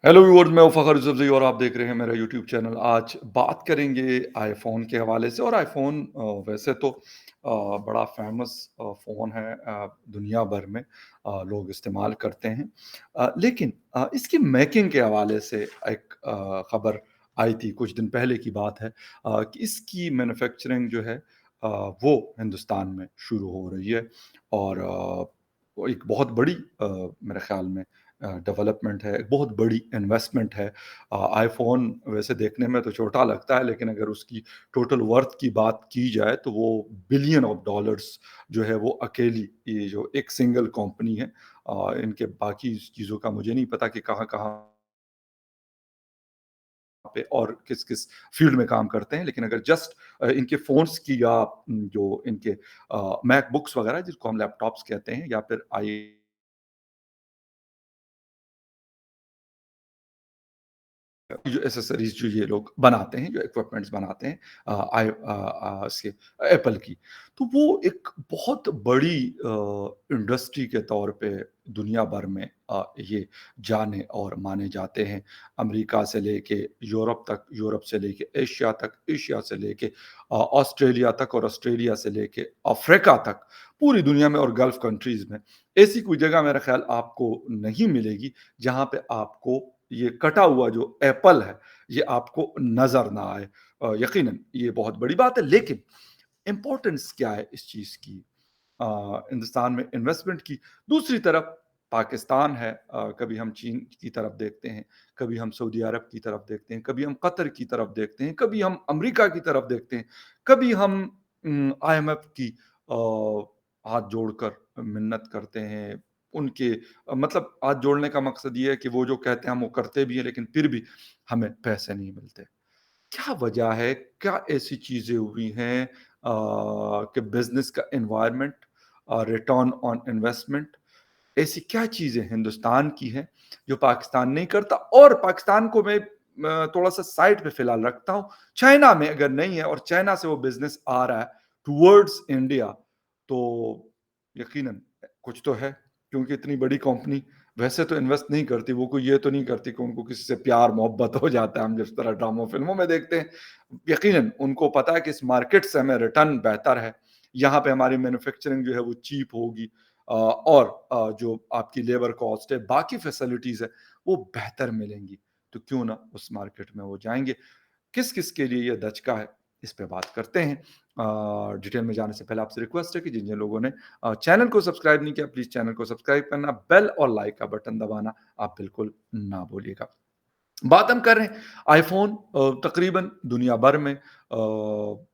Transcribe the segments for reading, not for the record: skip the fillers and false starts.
Hello viewers, मैं फ़खर यूसुफ़ज़ई और आप देख रहे हैं मेरा यूट्यूब चैनल। आज बात करेंगे आईफ़ोन के हवाले से। और आईफ़ोन वैसे तो बड़ा फ़ेमस फ़ोन है, दुनिया भर में लोग इस्तेमाल करते हैं। लेकिन इसकी मेकिंग के हवाले से एक ख़बर आई थी, कुछ दिन पहले की बात है, कि इसकी मैन्युफैक्चरिंग जो है वो हिंदुस्तान में शुरू हो रही है। और वो एक बहुत बड़ी मेरे ख़्याल में डेवलपमेंट है, एक बहुत बड़ी इन्वेस्टमेंट है। आईफ़ोन वैसे देखने में तो छोटा लगता है, लेकिन अगर उसकी टोटल वर्थ की बात की जाए तो वो बिलियन ऑफ डॉलर्स जो है वो अकेली ये जो एक सिंगल कंपनी है। इनके बाकी चीज़ों का मुझे नहीं पता कि कहाँ-कहाँ पे और किस-किस फ़ील्ड में काम करते हैं। लेकिन अगर जस्ट इनके फ़ोन्स की या जो इनके मैकबुक्स वगैरह जिसको हम लैपटॉप्स कहते हैं, या फिर आई जो एक्सेसरीज़ जो ये लोग बनाते हैं, जो इक्विपमेंट्स बनाते हैं इसके एप्पल की, तो वो एक बहुत बड़ी इंडस्ट्री के तौर पे दुनिया भर में ये जाने और माने जाते हैं। अमेरिका से लेके यूरोप तक, यूरोप से लेके एशिया तक, एशिया से लेके ऑस्ट्रेलिया तक, और ऑस्ट्रेलिया से लेके अफ्रीका तक, पूरी दुनिया में और गल्फ़ कंट्रीज़ में ऐसी कोई जगह मेरा ख़्याल आपको नहीं मिलेगी, जहाँ पे आपको ये कटा हुआ जो एप्पल है, ये आपको नज़र ना आए। यकीनन ये बहुत बड़ी बात है, लेकिन इम्पोर्टेंस क्या है इस चीज़ की? हिंदुस्तान में इन्वेस्टमेंट की। दूसरी तरफ पाकिस्तान है, कभी हम चीन की तरफ देखते हैं, कभी हम सऊदी अरब की तरफ देखते हैं, कभी हम कतर की तरफ देखते हैं, कभी हम अमेरिका की तरफ देखते हैं, कभी हम आईएमएफ की हाथ जोड़कर मिन्नत करते हैं। उनके मतलब हाथ जोड़ने का मकसद ये है कि वो जो कहते हैं हम वो करते भी हैं, लेकिन फिर भी हमें पैसे नहीं मिलते। क्या वजह है? क्या ऐसी चीज़ें हुई हैं कि बिज़नेस का एनवायरनमेंट, रिटर्न ऑन इन्वेस्टमेंट, ऐसी क्या चीज़ें हिंदुस्तान की हैं जो पाकिस्तान नहीं करता? और पाकिस्तान को मैं थोड़ा-सा साइड पे फ़िलहाल रखता हूँ। चाइना में अगर नहीं है और चाइना से वो बिज़नेस आ रहा है टुवर्ड्स इंडिया, तो यकीनन कुछ तो है, क्योंकि इतनी बड़ी कंपनी वैसे तो इन्वेस्ट नहीं करती, वो कोई ये तो नहीं करती कि उनको किसी से प्यार-मोहब्बत हो जाता है, हम जिस तरह ड्रामा फ़िल्मों में देखते हैं। यकीनन उनको पता है कि इस मार्केट से हमें रिटर्न बेहतर है, यहाँ पे हमारी मैन्युफैक्चरिंग जो है वो चीप होगी, और जो आपकी लेबर कॉस्ट है, बाकी फैसिलिटीज़ है, वो बेहतर मिलेंगी। तो क्यों ना उस मार्केट में वो जाएँगे। किस-किस के लिए ये दचका है, इस पे बात करते हैं। डिटेल में जाने से पहले आपसे रिक्वेस्ट है कि जिन-जिन लोगों ने चैनल को सब्सक्राइब नहीं किया, प्लीज़ चैनल को सब्सक्राइब करना, बेल और लाइक का बटन दबाना आप बिल्कुल ना भूलिएगा। बात हम कर रहे हैं आईफ़ोन, तकरीबन दुनिया भर में,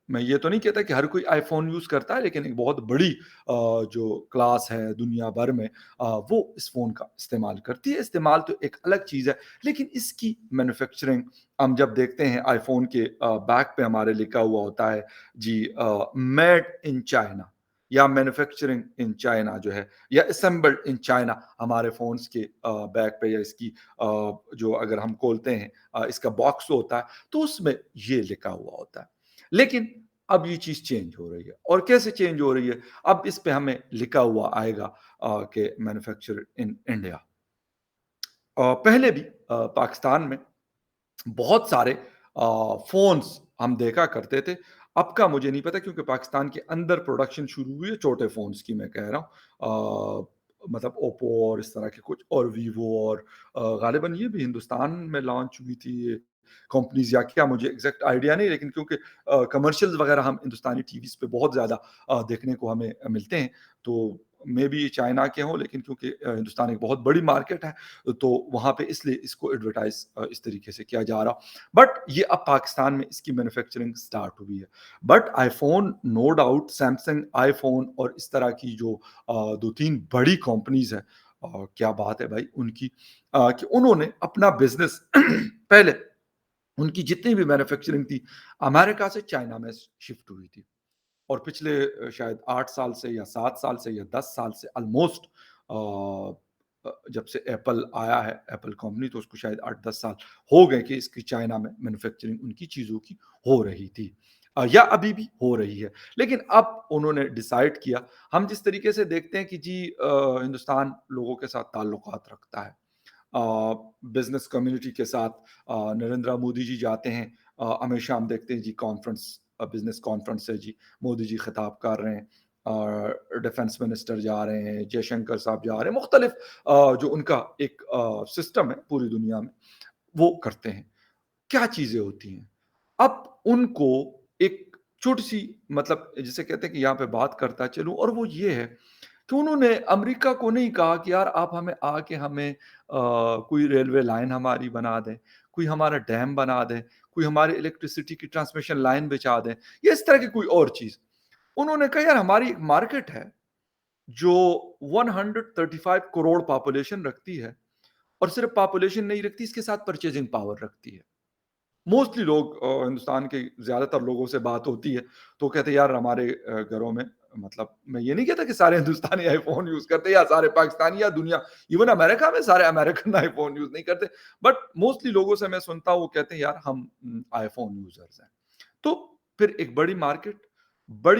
मैं ये तो नहीं कहता कि हर कोई आईफ़ोन यूज़ करता है, लेकिन एक बहुत बड़ी जो क्लास है दुनिया भर में, वो इस फ़ोन का इस्तेमाल करती है। इस्तेमाल तो एक अलग चीज़ है, लेकिन इसकी मैन्युफैक्चरिंग हम जब देखते हैं आईफ़ोन के बैक पे हमारे लिखा हुआ होता है जी, मेड इन चाइना या मैन्युफैक्चरिंग इन चाइना जो है, या असेंबल्ड इन चाइना हमारे फ़ोन्स के बैक पे, या इसकी जो अगर हम खोलते हैं इसका बॉक्स होता है, तो उसमें ये लिखा हुआ होता है। लेकिन अब ये चीज़ चेंज हो रही है, और कैसे चेंज हो रही है? अब इस पे हमें लिखा हुआ आएगा कि मैन्युफैक्चर्ड इन इंडिया। पहले भी पाकिस्तान में बहुत सारे फ़ोन्स हम देखा करते थे। अब का मुझे नहीं पता, क्योंकि पाकिस्तान के अंदर प्रोडक्शन शुरू हुई है छोटे फ़ोन्स की, मैं कह रहा हूँ। मतलब ओप्पो और इस तरह के कुछ, और वीवो, और ग़ालिबन ये भी हिंदुस्तान में लॉन्च हुई थी ये कंपनीज़, या क्या मुझे एग्ज़ैक्ट आइडिया नहीं, लेकिन क्योंकि कमर्शियल्स वग़ैरह हम हिंदुस्तानी टीवीज़ पे बहुत ज़्यादा देखने को हमें मिलते हैं, तो मेबी ये चाइना के हों, लेकिन क्योंकि हिंदुस्तान एक बहुत बड़ी मार्केट है, तो वहाँ पे इसलिए इसको एडवर्टाइज़ इस तरीके से किया जा रहा। बट ये अब पाकिस्तान में इसकी मैन्युफैक्चरिंग स्टार्ट हुई है। But iPhone, no doubt Samsung, iPhone और इस तरह की जो 2-3 बड़ी कंपनीज़ हैं, क्या बात है भाई उनकी, कि उन्होंने अपना बिज़नेस पहले उनकी जितनी भी मैन्युफैक्चरिंग थी, अमेरिका से चाइना में शिफ्ट हुई थी। और पिछले शायद 8 साल से या 7 साल से या 10 साल से ऑलमोस्ट, जब से एप्पल आया है, एप्पल कंपनी, तो उसको शायद 8-10 साल हो गए कि इसकी चाइना में मैन्युफैक्चरिंग उनकी चीज़ों की हो रही थी, या अभी भी हो रही है। लेकिन अब उन्होंने डिसाइड किया, हम जिस तरीके से देखते हैं कि जी हिंदुस्तान लोगों के साथ ताल्लुकात रखता है। बिज़नेस कम्युनिटी के साथ नरेंद्र मोदी जी जाते हैं, हमेशा हम देखते हैं जी कॉन्फ्रेंस, बिज़नेस कॉन्फ्रेंस है जी, मोदी जी खिताब कर रहे हैं, डिफेंस मिनिस्टर जा रहे हैं, जयशंकर साहब जा रहे हैं, मुख्तलिफ जो उनका एक सिस्टम है पूरी दुनिया में, वो करते हैं। क्या चीज़ें होती हैं? अब उनको एक छोटी-सी, मतलब जिसे कहते हैं कि यहाँ पे बात करता चलूँ, और वो ये है कि उन्होंने अमेरिका को नहीं कहा कि यार आप हमें आके हमें कोई रेलवे लाइन हमारी बना दें, कोई हमारा डैम बना दें, कोई हमारी इलेक्ट्रिसिटी की ट्रांसमिशन लाइन बिछा दें, या इस तरह की कोई और चीज़। उन्होंने कहा यार हमारी एक मार्केट है जो 135 करोड़ पॉपुलेशन रखती है, और सिर्फ़ पॉपुलेशन नहीं रखती, इसके साथ परचेज़िंग पावर रखती है। मोस्टली लोग, हिंदुस्तान के ज़्यादातर लोगों से बात होती है, तो कहते हैं यार हमारे घरों में, मतलब मैं ये नहीं कहता कि सारे हिंदुस्तानी आईफ़ोन यूज़ करते हैं या सारे पाकिस्तानी या दुनिया, इवन अमेरिका में सारे अमेरिकन आईफ़ोन यूज़ नहीं करते, बट मोस्टली लोगों से मैं सुनता हूँ वो कहते हैं यार हम आईफ़ोन यूज़र्स हैं। तो फिर एक बड़ी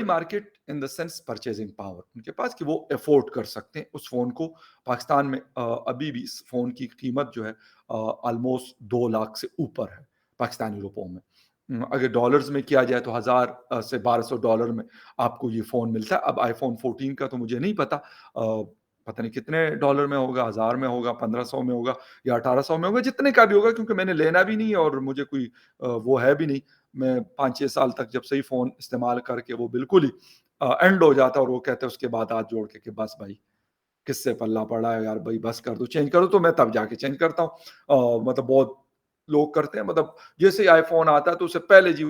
market in the sense purchasing power उनके पास कि वो अफ़ोर्ड कर सकते हैं उस फ़ोन को। पाकिस्तान में अभी भी इस फ़ोन की कीमत जो है ऑलमोस्ट 2 लाख से ऊपर है पाकिस्तानी रुपयों में। अगर डॉलर्स में किया जाए तो 1000 से $1200 में आपको ये फ़ोन मिलता है। अब आईफ़ोन 14 का तो मुझे नहीं पता, पता नहीं कितने डॉलर में होगा, 1000 में होगा, 1500 में होगा या 1800 में होगा, जितने का भी होगा, क्योंकि मैंने लेना भी नहीं है और मुझे कोई वो है भी नहीं। मैं 5-6 साल तक जब से ही फ़ोन इस्तेमाल करके वो बिल्कुल ही एंड हो जाता है, और वो कहते हैं उसके बाद हाथ जोड़ के कि बस भाई, किससे पल्ला पड़ा है यार, भाई बस कर दो, चेंज करो, तो मैं तब जाके चेंज करता हूँ। मतलब बहुत लोग करते हैं, मतलब जैसे ही आईफ़ोन आता है तो उससे पहले जी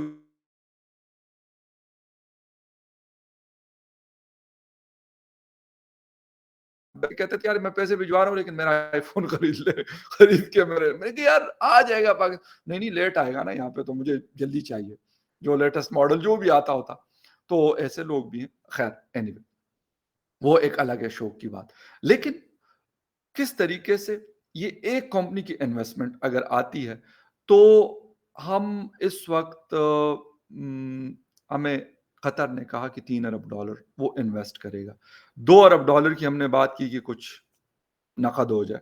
कहते थे यार मैं पैसे भिजवा रहा हूँ लेकिन मेरा आईफ़ोन खरीद ले, खरीद के मैंने कहा यार आ जाएगा नहीं, नहीं लेट आएगा ना, यहाँ पे तो मुझे जल्दी चाहिए, जो लेटेस्ट मॉडल जो भी आता होता। तो ऐसे लोग भी हैं। खैर एनीवे, वो एक अलग है शौक की बात। लेकिन किस तरीके से ये एक कंपनी की इन्वेस्टमेंट अगर आती है, तो हम इस वक़्त हमें कतर ने कहा कि $3 अरब वो इन्वेस्ट करेगा। $2 अरब की हमने बात की कि कुछ नक़द हो जाए।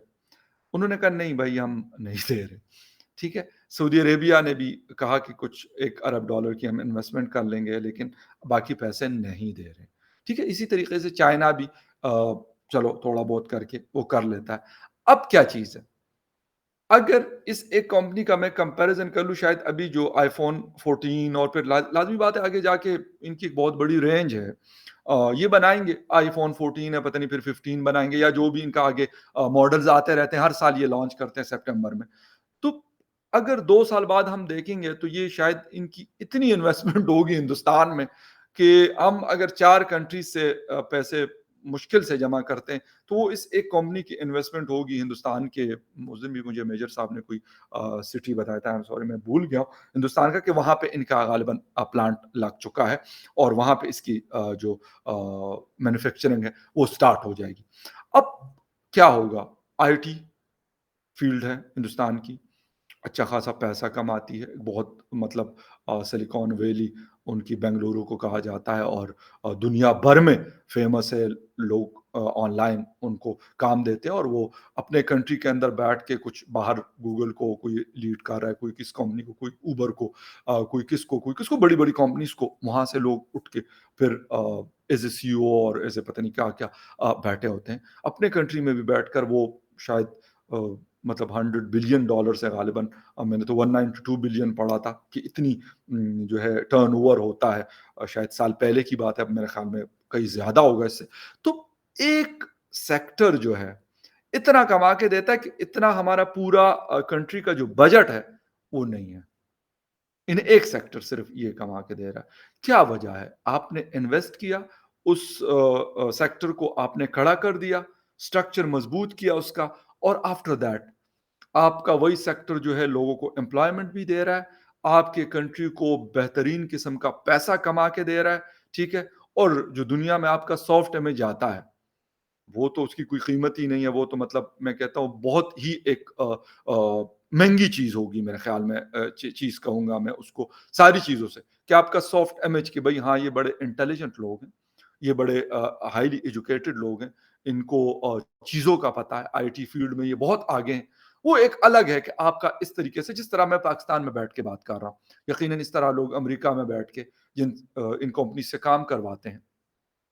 उन्होंने कहा नहीं भाई हम नहीं दे रहे। ठीक है? सऊदी अरेबिया ने भी कहा कि कुछ $1 अरब की हम इन्वेस्टमेंट कर लेंगे, लेकिन बाकी पैसे नहीं दे रहे। ठीक है? इसी तरीके से चाइना भी चलो थोड़ा बहुत करके वो कर लेता है। अब क्या चीज़ है, अगर इस एक कंपनी का मैं कंपैरिज़न कर लूँ, शायद अभी जो आईफ़ोन 14 और फिर लाज़मी बात है आगे जाके इनकी एक बहुत बड़ी रेंज है। ये बनाएँगे आईफ़ोन 14 है, पता नहीं फिर 15 बनाएँगे या जो भी इनका आगे मॉडल्स आते रहते हैं, हर साल ये लॉन्च करते हैं सितंबर में। तो अगर 2 साल बाद हम देखेंगे तो ये शायद इनकी इतनी इन्वेस्टमेंट होगी हिंदुस्तान में कि हम अगर 4 कंट्रीज़ से पैसे मुश्किल से जमा करते हैं, तो वो इस एक कंपनी की इन्वेस्टमेंट होगी हिंदुस्तान के। उस दिन भी मुझे मेजर साहब ने कोई सिटी बताया था, आई एम सॉरी मैं भूल गया हूँ, हिंदुस्तान का, कि वहाँ पे इनका गालिबन प्लांट लग चुका है और वहाँ पे इसकी जो मैन्युफैक्चरिंग है वो स्टार्ट हो जाएगी। अब क्या होगा? आईटी फील्ड है हिंदुस्तान की, अच्छा खासा पैसा कमाती है। बहुत मतलब सिलिकॉन वैली उनकी बेंगलुरु को कहा जाता है, और दुनिया भर में फ़ेमस है। लोग ऑनलाइन उनको काम देते हैं और वो अपने कंट्री के अंदर बैठ के कुछ बाहर गूगल को कोई लीड कर रहा है, कोई किस कंपनी को, कोई उबर को, कोई किसको बड़ी-बड़ी कंपनीज़ को, वहाँ से लोग उठ के फिर एज़ अ सीईओ और एज़ अ पता नहीं क्या-क्या बैठे होते हैं। अपने कंट्री में भी बैठकर वो शायद अ, मतलब $100 बिलियन से गालिबन, मैंने तो 192 बिलियन पढ़ा था कि इतनी जो है टर्नओवर होता है। शायद साल पहले की बात है, अब मेरे ख़्याल में कहीं ज़्यादा होगा इससे। तो एक सेक्टर जो है, इतना कमा के देता है कि इतना हमारा पूरा कंट्री का जो बजट है, वो नहीं है। इन एक सेक्टर सिर्फ़ ये कमा के दे रहा है। क्या वजह है? आपने इन्वेस्ट किया, उस सेक्टर को आपने खड़ा कर दिया, स्ट्रक्चर मज़बूत किया उसका, और आफ्टर दैट आपका वही सेक्टर जो है लोगों को एम्प्लॉयमेंट भी दे रहा है, आपके कंट्री को बेहतरीन किस्म का पैसा कमा के दे रहा है, ठीक है? और जो दुनिया में आपका सॉफ्ट इमेज आता है, वो तो उसकी कोई कीमत ही नहीं है, वो तो मतलब मैं कहता हूँ बहुत ही एक महँगी चीज़ होगी मेरे ख़्याल में, चीज़ कहूँगा मैं उसको सारी चीज़ों से, कि आपका सॉफ्ट इमेज कि भई हाँ, ये बड़े इंटेलिजेंट लोग हैं, ये बड़े हाइली एजुकेटेड लोग हैं, इनको चीज़ों का पता है, आईटी फील्ड में ये बहुत आगे हैं। وہ ایک الگ ہے کہ آپ کا اس طریقے سے، جس طرح میں پاکستان میں بیٹھ کے بات کر رہا ہوں، یقیناً اس طرح لوگ امریکہ میں بیٹھ کے جن ان کمپنی سے کام کرواتے ہیں،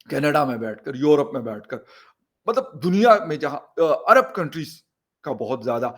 کینیڈا میں بیٹھ کر، یورپ میں بیٹھ کر، مطلب دنیا میں جہاں عرب کنٹریز کا بہت زیادہ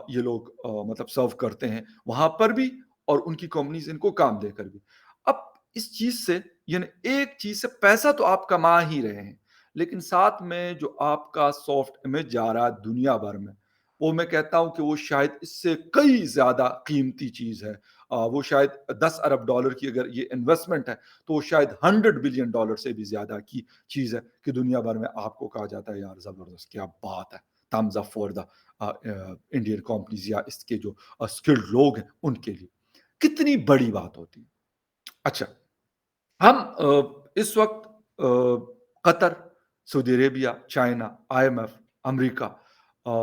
یہ لوگ مطلب سرو کرتے ہیں، وہاں پر بھی، اور ان کی کمپنیز ان کو کام دے کر بھی۔ اب اس چیز سے، یعنی ایک چیز سے پیسہ تو آپ کما ہی رہے ہیں، لیکن ساتھ میں جو آپ کا سافٹ امیج جا رہا ہے دنیا بھر میں، وہ میں کہتا ہوں کہ وہ شاید اس سے کئی زیادہ قیمتی چیز ہے۔ وہ شاید $10 ارب کی اگر یہ انویسٹمنٹ ہے، تو وہ شاید $100 بلین سے بھی زیادہ کی چیز ہے، کہ دنیا بھر میں آپ کو کہا جاتا ہے یار زبردست، کیا بات ہے، thumbs up for the Indian companies, یا اس کے جو اسکلڈ لوگ ہیں ان کے لیے، کتنی بڑی بات ہوتی ہے۔ اچھا، ہم اس وقت قطر، سعودی عربیہ، چائنا، IMF، امریکہ،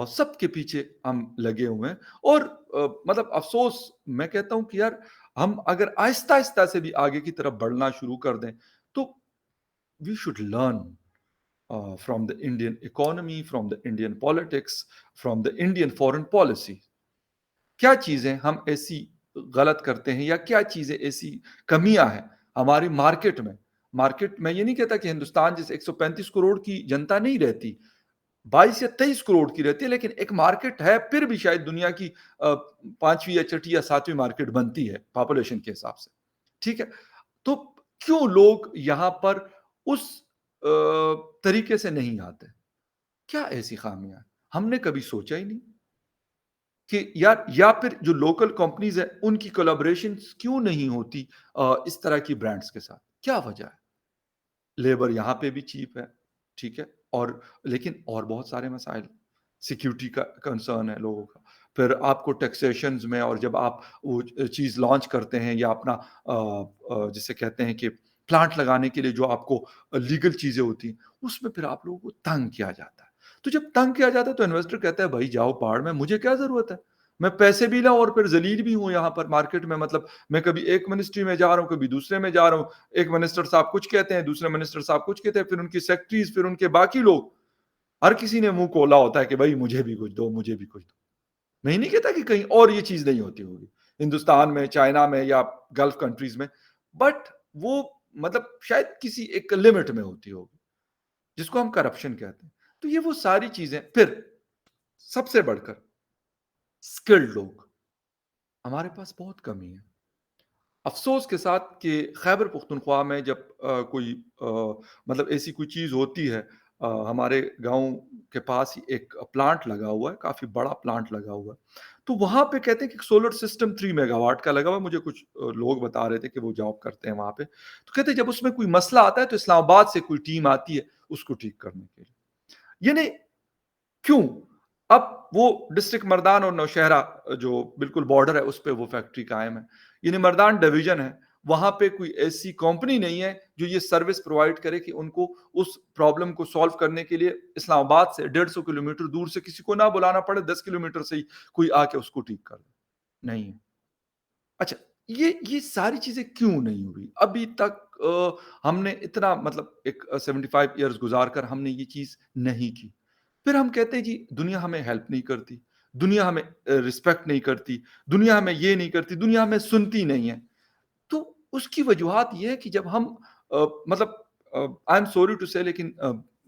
سب کے پیچھے ہم لگے ہوئے ہیں، اور مطلب افسوس، میں کہتا ہوں کہ یار ہم اگر آہستہ آہستہ سے بھی آگے کی طرف بڑھنا شروع کر دیں، تو we should learn from the Indian economy, from the Indian politics, from the Indian foreign policy. کیا چیزیں ہم ایسی غلط کرتے ہیں، یا کیا چیزیں ایسی کمیاں ہیں ہماری مارکیٹ میں؟ مارکیٹ میں یہ نہیں کہتا کہ ہندوستان جیسے 135 کروڑ کی جنتا نہیں رہتی، 22 یا 23 کروڑ کی رہتی ہے، لیکن ایک مارکیٹ ہے، پھر بھی شاید دنیا کی پانچویں یا چھٹی یا ساتویں مارکیٹ بنتی ہے پاپولیشن کے حساب سے، ٹھیک ہے؟ تو کیوں لوگ یہاں پر اس طریقے سے نہیں آتے؟ کیا ایسی خامیاں ہیں؟ ہم نے کبھی سوچا ہی نہیں کہ یا پھر جو لوکل کمپنیز ہیں ان کی کولیبریشن کیوں نہیں ہوتی اس طرح کی برانڈز کے ساتھ؟ کیا وجہ ہے؟ لیبر یہاں پہ بھی چیپ ہے، ٹھیک ہے، اور لیکن اور بہت سارے مسائل، سیکیورٹی کا کنسرن ہے لوگوں کا، پھر آپ کو ٹیکسیشنز میں، اور جب آپ وہ چیز لانچ کرتے ہیں، یا اپنا جسے کہتے ہیں کہ پلانٹ لگانے کے لیے جو آپ کو لیگل چیزیں ہوتی ہیں، اس میں پھر آپ لوگوں کو تنگ کیا جاتا ہے۔ تو جب تنگ کیا جاتا ہے تو انویسٹر کہتا ہے بھائی جاؤ پہاڑ میں، مجھے کیا ضرورت ہے، میں پیسے بھی لاؤں اور پھر ذلیل بھی ہوں یہاں پر مارکیٹ میں، مطلب میں کبھی ایک منسٹری میں جا رہا ہوں، کبھی دوسرے میں جا رہا ہوں، ایک منسٹر صاحب کچھ کہتے ہیں، دوسرے منسٹر صاحب کچھ کہتے ہیں، پھر ان کی سیکٹریز، پھر ان کے باقی لوگ، ہر کسی نے منہ کھولا ہوتا ہے کہ بھائی مجھے بھی کچھ دو، مجھے بھی کچھ دو۔ میں نہیں کہتا کہ کہیں اور یہ چیز نہیں ہوتی ہوگی، ہندوستان میں، چائنا میں، یا گلف کنٹریز میں، بٹ وہ مطلب شاید کسی ایک لمٹ میں ہوتی ہوگی، جس کو ہم کرپشن کہتے ہیں۔ تو یہ وہ ساری چیزیں، پھر سب سے بڑھ کر اسکلڈ لوگ ہمارے پاس بہت کمی ہے۔ افسوس کے ساتھ کہ خیبر پختونخوا میں جب کوئی مطلب ایسی کوئی چیز ہوتی ہے، ہمارے گاؤں کے پاس ہی ایک پلانٹ لگا ہوا ہے، کافی بڑا پلانٹ لگا ہوا ہے، تو وہاں پہ کہتے ہیں کہ سولر سسٹم 3 میگا واٹ کا لگا ہوا ہے۔ مجھے کچھ لوگ بتا رہے تھے کہ وہ جاب کرتے ہیں وہاں پہ، تو کہتے ہیں جب اس میں کوئی مسئلہ آتا ہے تو اسلام آباد سے کوئی ٹیم آتی ہے اس کو ٹھیک کرنے کے لیے۔ یعنی کیوں؟ اب وہ ڈسٹرکٹ مردان اور نوشہرہ جو بالکل بارڈر ہے اس پہ وہ فیکٹری قائم ہے، یعنی مردان ڈویژن ہے، وہاں پہ کوئی ایسی کمپنی نہیں ہے جو یہ سروس پرووائڈ کرے کہ ان کو اس پرابلم کو سالو کرنے کے لیے اسلام آباد سے 150 کلومیٹر دور سے کسی کو نہ بلانا پڑے، 10 کلومیٹر سے ہی کوئی آ کے اس کو ٹھیک کر دے، نہیں ہے۔ اچھا، یہ ساری چیزیں کیوں نہیں ہوئی ابھی تک؟ ہم نے اتنا مطلب ایک 75 ایئرز گزار کر ہم نے یہ چیز نہیں کی، پھر ہم کہتے ہیں جی دنیا ہمیں ہیلپ نہیں کرتی، دنیا ہمیں رسپیکٹ نہیں کرتی، دنیا ہمیں یہ نہیں کرتی، دنیا ہمیں سنتی نہیں ہے۔ تو اس کی وجوہات یہ ہے کہ جب ہم مطلب آئی ایم سوری ٹو سے، لیکن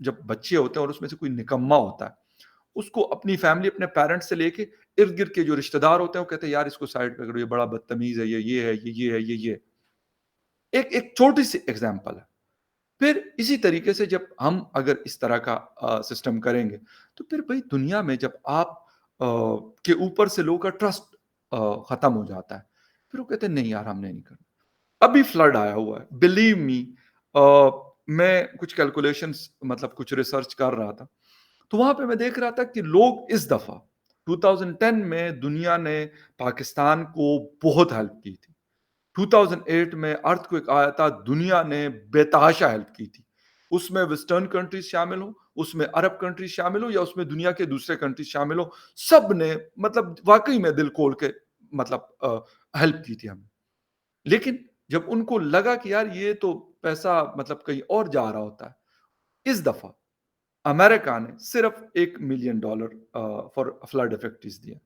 جب بچے ہوتے ہیں اور اس میں سے کوئی نکما ہوتا ہے، اس کو اپنی فیملی، اپنے پیرنٹس سے لے کے ارد گرد کے جو رشتہ دار ہوتے ہیں وہ کہتے ہیں یار اس کو سائڈ پہ کرو، یہ بڑا بدتمیز ہے، یہ ہے، یہ ہے، یہ ہے۔ ایک چھوٹی سی ایگزامپل ہے۔ پھر اسی طریقے سے جب ہم اگر اس طرح کا سسٹم کریں گے، تو پھر بھائی دنیا میں جب آپ کے اوپر سے لوگوں کا ٹرسٹ ختم ہو جاتا ہے، پھر وہ کہتے ہیں نہیں یار ہم نے نہیں کرنا۔ ابھی فلڈ آیا ہوا ہے، بلیو می، میں کچھ کیلکولیشنز مطلب کچھ ریسرچ کر رہا تھا، تو وہاں پہ میں دیکھ رہا تھا کہ لوگ اس دفعہ 2010 میں دنیا نے پاکستان کو بہت ہیلپ کی تھی، 2008 میں ارتھ کوئک آیا تھا، دنیا نے بے تحاشا ہیلپ کی تھی، اس میں ویسٹرن کنٹریز شامل ہوں، اس میں عرب کنٹریز شامل ہوں، یا اس میں دنیا کے دوسرے کنٹریز شامل ہوں، سب نے مطلب واقعی میں دل کھول کے مطلب ہیلپ کی تھی ہمیں۔ لیکن جب ان کو لگا کہ یار یہ تو پیسہ مطلب کہیں اور جا رہا ہوتا ہے، اس دفعہ امریکہ نے صرف $1 ملین فار فلڈ افیکٹس دیا،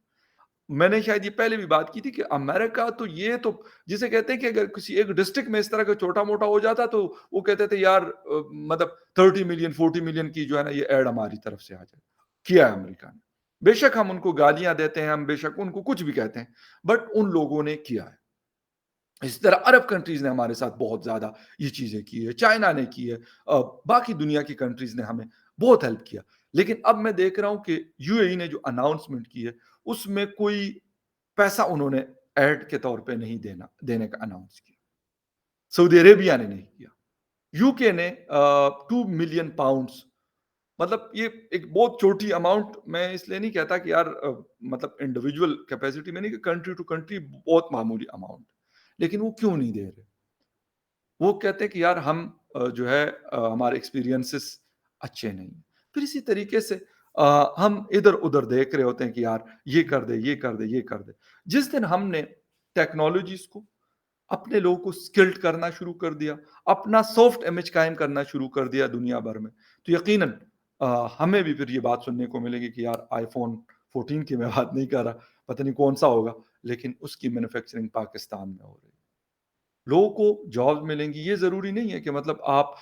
میں نے شاید یہ پہلے بھی بات کی تھی کہ امریکہ تو یہ تو جسے کہتے ہیں کہ اگر کسی ایک ڈسٹرکٹ میں اس طرح کا چھوٹا موٹا ہو جاتا تو وہ کہتے تھے یار مطلب 30 ملین 40 ملین کی جو ہے نا یہ ایڈ ہماری طرف سے آ جائے. کیا ہے امریکہ نے. بے شک ہم ان کو گالیاں دیتے ہیں, ہم بے شک ان کو کچھ بھی کہتے ہیں, بٹ ان لوگوں نے کیا ہے. اسی طرح عرب کنٹریز نے ہمارے ساتھ بہت زیادہ یہ چیزیں کی ہے, چائنا نے کی ہے, باقی دنیا کی کنٹریز نے ہمیں بہت ہیلپ کیا. لیکن اب میں دیکھ رہا ہوں کہ یو اے ای نے جو اناؤنسمنٹ کی ہے اس میں کوئی پیسہ انہوں نے ایڈ کے طور پہ نہیں دینے کا اناؤنس کیا. سعودی عربیہ نے نہیں کیا. یو کے نے 2 ملین پاؤنڈس, مطلب یہ ایک بہت چھوٹی اماؤنٹ, میں اس لیے نہیں کہتا کہ یار مطلب انڈیویجول کیپیسٹی میں نہیں, کہ کنٹری ٹو کنٹری بہت معمولی اماؤنٹ, لیکن وہ کیوں نہیں دے رہے؟ وہ کہتے ہیں کہ یار ہم جو ہے ہمارے ایکسپیرینسز اچھے نہیں ہیں. پھر اسی طریقے سے ہم ادھر ادھر دیکھ رہے ہوتے ہیں کہ یار یہ کر دے یہ کر دے یہ کر دے. جس دن ہم نے ٹیکنالوجیز کو اپنے لوگوں کو سکلڈ کرنا شروع کر دیا, اپنا سافٹ امیج قائم کرنا شروع کر دیا دنیا بھر میں, تو یقیناً ہمیں بھی پھر یہ بات سننے کو ملے گی کہ یار آئی فون 14 کی میں بات نہیں کر رہا, پتہ نہیں کون سا ہوگا, لیکن اس کی مینوفیکچرنگ پاکستان میں ہو رہی ہے. لوگوں کو جاب ملیں گی. یہ ضروری نہیں ہے کہ مطلب آپ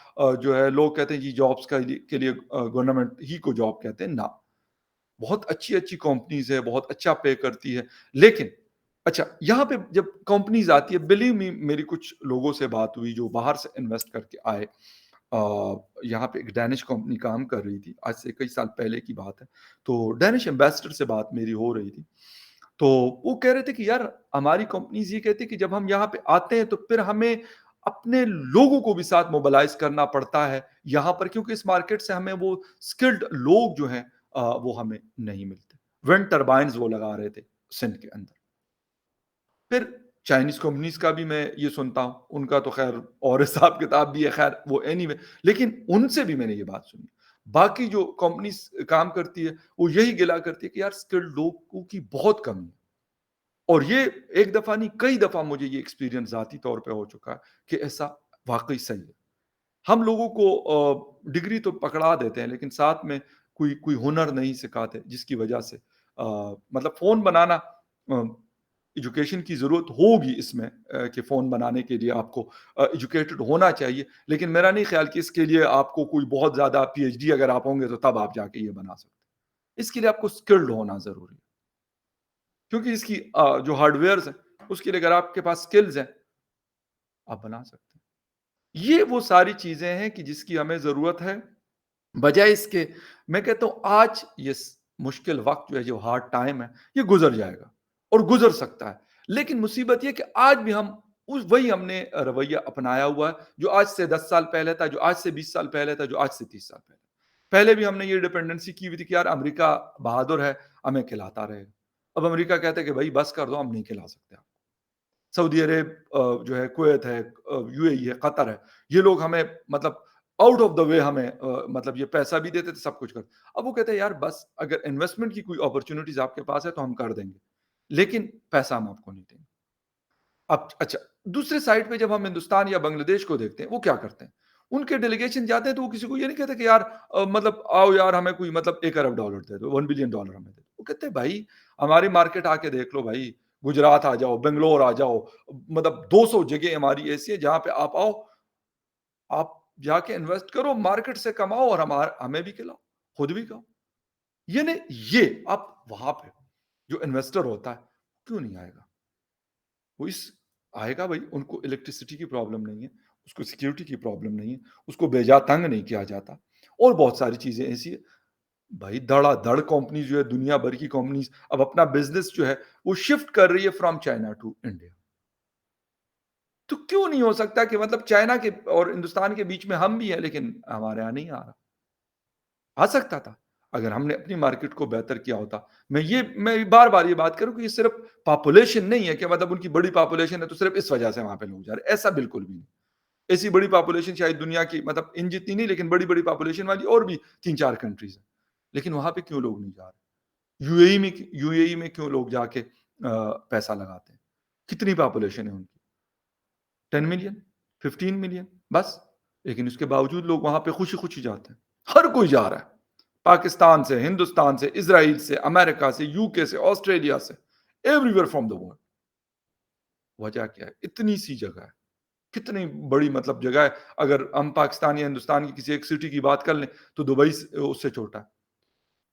جو ہے لوگ کہتے ہیں جی جابس کے لیے گورنمنٹ ہی کو جاب کہتے ہیں, نہ, بہت اچھی اچھی کمپنیز ہے, بہت اچھا پے کرتی ہے. لیکن اچھا یہاں پہ جب کمپنیز آتی ہے, بلیو می میری کچھ لوگوں سے بات ہوئی جو باہر سے انویسٹ کر کے آئے, یہاں پہ ایک ڈینش کمپنی کام کر رہی تھی, آج سے کئی سال پہلے کی بات ہے, تو ڈینش ایمبیسڈر سے بات میری ہو رہی تھی, تو وہ کہہ رہے تھے کہ یار ہماری کمپنیز یہ کہتی کہ جب ہم یہاں پہ آتے ہیں تو پھر ہمیں اپنے لوگوں کو بھی ساتھ موبلائز کرنا پڑتا ہے یہاں پر, کیونکہ اس مارکیٹ سے ہمیں وہ سکلڈ لوگ جو ہیں وہ ہمیں نہیں ملتے. ونڈ ٹربائنز وہ لگا رہے تھے سندھ کے اندر. پھر چائنیز کمپنیز کا بھی میں یہ سنتا ہوں, ان کا تو خیر اور حساب کتاب بھی ہے, خیر وہ اینی وے, لیکن ان سے بھی میں نے یہ بات سنی. باقی جو کمپنیز کام کرتی ہے وہ یہی گلا کرتی ہے کہ یار سکلڈ لوگوں کی بہت کمی ہے. اور یہ ایک دفعہ نہیں کئی دفعہ مجھے یہ ایکسپیرینس ذاتی طور پہ ہو چکا ہے کہ ایسا واقعی صحیح ہے. ہم لوگوں کو ڈگری تو پکڑا دیتے ہیں لیکن ساتھ میں کوئی ہنر نہیں سکھاتے, جس کی وجہ سے مطلب فون بنانا, ایجوکیشن کی ضرورت ہوگی اس میں کہ فون بنانے کے لیے آپ کو ایجوکیٹڈ ہونا چاہیے, لیکن میرا نہیں خیال کہ اس کے لیے آپ کو کوئی بہت زیادہ پی ایچ ڈی اگر آپ ہوں گے تو تب آپ جا کے یہ بنا سکتے. اس کے لیے آپ کو اسکلڈ ہونا ضروری ہے, کیونکہ اس کی جو ہارڈ ویئرز ہیں اس کے لیے اگر آپ کے پاس اسکلز ہیں آپ بنا سکتے ہیں. یہ وہ ساری چیزیں ہیں کہ جس کی ہمیں ضرورت ہے, بجائے اس کے میں کہتا ہوں آج یہ مشکل وقت جو ہے, جو ہارڈ ٹائم ہے, یہ گزر جائے گا اور گزر سکتا ہے. لیکن مصیبت یہ کہ آج بھی وہی ہم نے رویہ اپنایا ہوا ہے جو آج سے 10 سال پہلے تھا, جو آج سے 20 سال پہلے تھا, جو آج سے 30 سال پہلے. پہلے بھی ہم نے یہ ڈیپینڈنسی کی ہوئی تھی کہ یار امریکہ بہادر ہے, ہمیں کھلاتا رہے گا. اب امریکہ کہتا ہے کہ بھائی بس کر دو, ہم نہیں کھلا سکتے آپ. سعودی عرب جو ہے, کویت ہے, یو اے ای ہے, قطر ہے, یہ لوگ ہمیں مطلب آؤٹ آف دا وے ہمیں مطلب یہ پیسہ بھی دیتے تھے, سب کچھ کرتے. اب وہ کہتے ہیں یار بس اگر انویسٹمنٹ کی کوئی اپرچونیٹیز آپ کے پاس ہے تو ہم کر دیں گے, لیکن پیسہ ہم آپ کو نہیں دیں گے. اب اچھا دوسرے سائڈ پہ جب ہم ہندوستان یا بنگلہ دیش کو دیکھتے ہیں, وہ کیا کرتے ہیں, ان کے ڈیلیگیشن جاتے ہیں تو وہ کسی کو یہ نہیں کہتے کہ یار مطلب آؤ یار ہمیں کوئی مطلب $1 ارب دے دو, $1 بلین ہمیں دے دو. وہ کہتے ہیں بھائی ہماری مارکیٹ آ کے دیکھ لو, بھائی گجرات آ جاؤ, بنگلور آ جاؤ, مطلب 200 جگہ ہماری ایسی ہے جہاں پہ آپ آؤ, آپ جا کے انویسٹ کرو, مارکیٹ سے کماؤ اور ہمیں بھی کھلاؤ, خود بھی کھاؤ. یعنی یہ آپ وہاں پہ جو انویسٹر ہوتا ہے کیوں نہیں آئے گا؟ وہ آئے گا بھائی, ان کو الیکٹریسٹی کی پرابلم نہیں ہے, اس کو سیکیورٹی کی پرابلم نہیں ہے, اس کو بے جا تنگ نہیں کیا جاتا, اور بہت ساری چیزیں ایسی ہے. بھائی دڑا دڑ کمپنیز جو ہے, دنیا بھر کی کمپنیز اب اپنا بزنس جو ہے وہ شفٹ کر رہی ہے فرام چائنا ٹو انڈیا. تو کیوں نہیں ہو سکتا کہ مطلب چائنا کے اور ہندوستان کے بیچ میں ہم بھی ہیں, لیکن ہمارے یہاں نہیں آ رہا. آ سکتا تھا اگر ہم نے اپنی مارکیٹ کو بہتر کیا ہوتا. میں بار بار یہ بات کروں کہ یہ صرف پاپولیشن نہیں ہے کہ مطلب ان کی بڑی پاپولیشن ہے تو صرف اس وجہ سے وہاں پہ لوگ جا رہے ہیں, ایسا بالکل بھی نہیں. ایسی بڑی پاپولیشن شاید دنیا کی مطلب ان جتنی نہیں, لیکن بڑی بڑی پاپولیشن والی اور بھی 3-4 کنٹریز ہیں, لیکن وہاں پہ کیوں لوگ نہیں جا رہے؟ یو اے ای میں کیوں لوگ جا کے پیسہ لگاتے ہیں؟ کتنی پاپولیشن ہے ان کی, 10 ملین 15 ملین بس, لیکن اس کے باوجود لوگ وہاں پہ خوشی خوشی جاتے ہیں. ہر کوئی جا رہا ہے, پاکستان سے, ہندوستان سے, اسرائیل سے, امریکہ سے, یو کے سے, آسٹریلیا سے, एवरीवेयर फ्रॉम द वर्ल्ड। वजह क्या है? इतनी सी जगह है, कितनी बड़ी मतलब जगह है, अगर हम पाकिस्तान या हिंदुस्तान की किसी एक सिटी की बात कर लें, तो दुबई उससे छोटा है।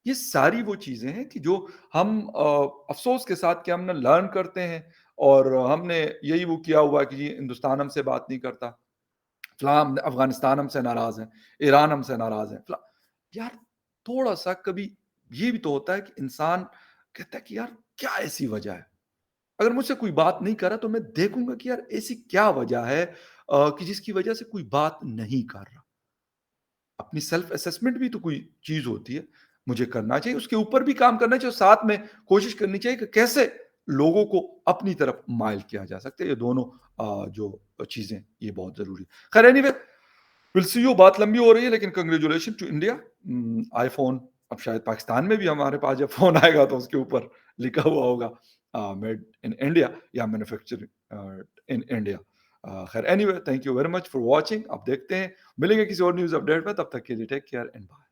ये सारी वो चीज़ें हैं कि जो हम अफ़सोस के साथ कि हम ना लर्न करते हैं, और हमने यही वो किया हुआ है कि जी हिंदुस्तान हमसे बात नहीं करता, फ़लाँ अफ़गानिस्तान हमसे नाराज़ हैं, ईरान हमसे नाराज़ हैं, फ़लाँ यार थोड़ा-सा कभी ये भी तो होता है कि इंसान कहता है कि यार क्या ऐसी वजह है? अगर मुझसे कोई बात नहीं कर रहा तो मैं देखूँगा कि यार ऐसी क्या वजह है कि जिसकी वजह से कोई बात नहीं कर रहा। अपनी सेल्फ असेसमेंट भी तो कोई चीज़ होती है, मुझे करना चाहिए, उसके ऊपर भी काम करना चाहिए और साथ में कोशिश करनी चाहिए कि कैसे लोगों को अपनी तरफ माइल किया जा सकता है। ये दोनों जो चीज़ें ये बहुत ज़रूरी है। खैर एनीवे विल सी यू, बात लंबी हो रही है लेकिन कांग्रेचुलेशन टू इंडिया। आईफ़ोन अब शायद पाकिस्तान में भी हमारे पास जब फ़ोन आएगा तो उसके ऊपर लिखा हुआ होगा मेड इन इंडिया या मैन्युफैक्चर्ड इन इंडिया। खैर anyway thank you very much for watching. अब देखते हैं, मिलेंगे किसी और न्यूज़ अपडेट में, तब तक के लिए टेक केयर एंड बाय।